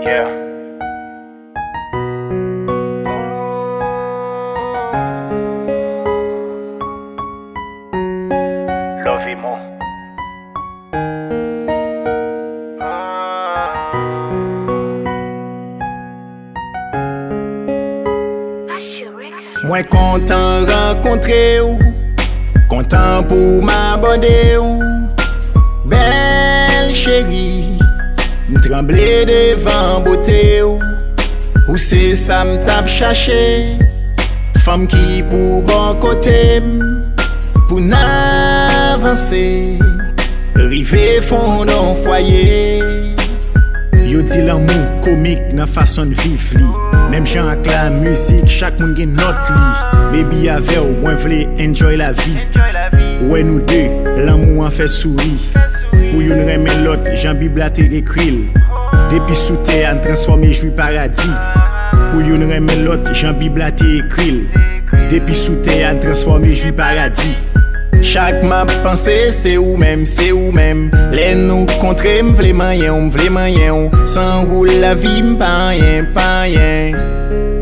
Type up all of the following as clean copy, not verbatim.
Yeah. Love him more. Mwen kontan renkontre ou, kontan pou m'abonde ou. Bel chéri, m'tremble devan bote ou. Ou se sa m'tap chache, femme ki pou bon kote m, pou n'avanse, rive fondon foyer. Yo di l'amour comique nan façon vif li. Même jan ak la musique, chaque moun gen not li. Baby ave ou, mwen vle enjoy la vie. Ouais nous deux, l'amour en fait sourire. Pour yon remen l'autre, Jean Bibla te rekril. Depuis sous terre, an transformé joui paradis. Pour yon remen l'autre, Jean Bibla te ekril. Depuis sous terre, an transformé joui paradis. Chaque m'a pensé c'est ou même, c'est ou même. Les nous contre m'vle mayen, sans roule la vie m'pa rien, pas rien.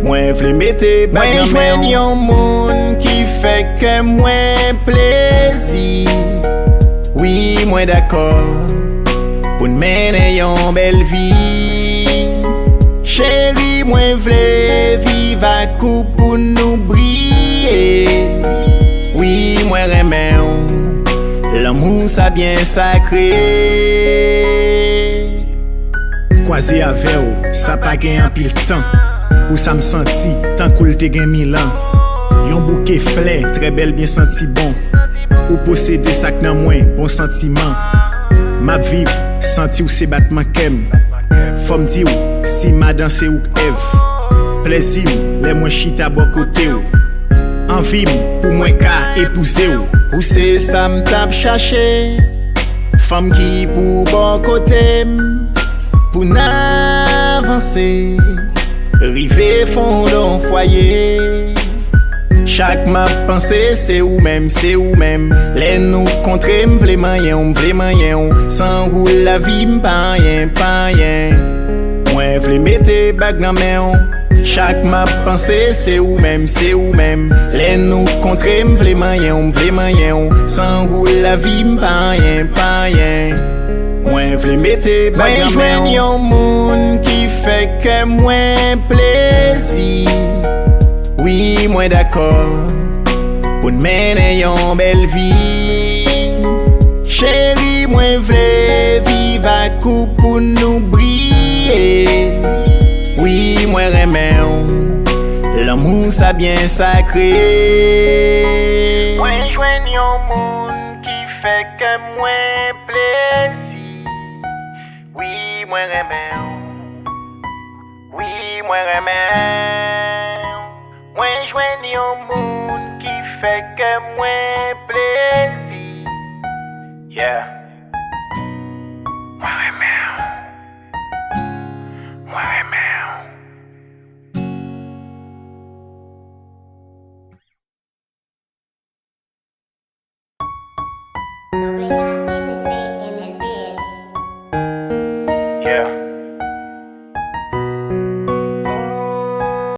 Moi vle mette bag nan men. Moi yon moun qui fait que moi plaisir. Oui, moi d'accord. Pour mener yon belle vie. Chérie, moi vle vivre à coup pour nous briller. Oui, moi remè ou, l'amour ça bien sacré. Croisé avec ou, ça pa gen an pile temps. Pour ça me senti, tant koul te gen 1000 ans. Yon bouquet fleur, très belle bien senti bon. Ou possède sak nan mwen, bon sentiment. Map viv, senti ou se batman kem. Fom di ou, si ma danse ou Eve. Plaisir, les mwen chita bo kote ou. Envie pour moi ka épouser ou c'est ça m'tap chercher. Femme qui pour bon côté pour n'avancer, rive fondon foyer. Chaque ma pensée c'est ou même, c'est ou même. Les nous contre m'vle mayen, sans roule la vie m'pa rien, pas rien. Moi vle mette bag nan men. Chaque ma pensée c'est ou même, c'est ou même. Les nous contre m'vle mayen, sans roule la vie m'pa rien, pas rien. Moi vle mette bag nan men. Moi yon moun qui fait que moi plaisir. Oui, moi d'accord. Pour mener yon belle vie. Chérie, moi vle vivre à coup pour nous briller. Oui, moi remè ou, l'amour ça bien sacré. Moi jwenn yon moun qui fait que moi plaisir. Oui, moi remè ou, oui, moi remè ou. Moi jwenn yon moun qui fait que moi plaisir. Yeah. Moi remè ou. Moi remè ou. Obrigada.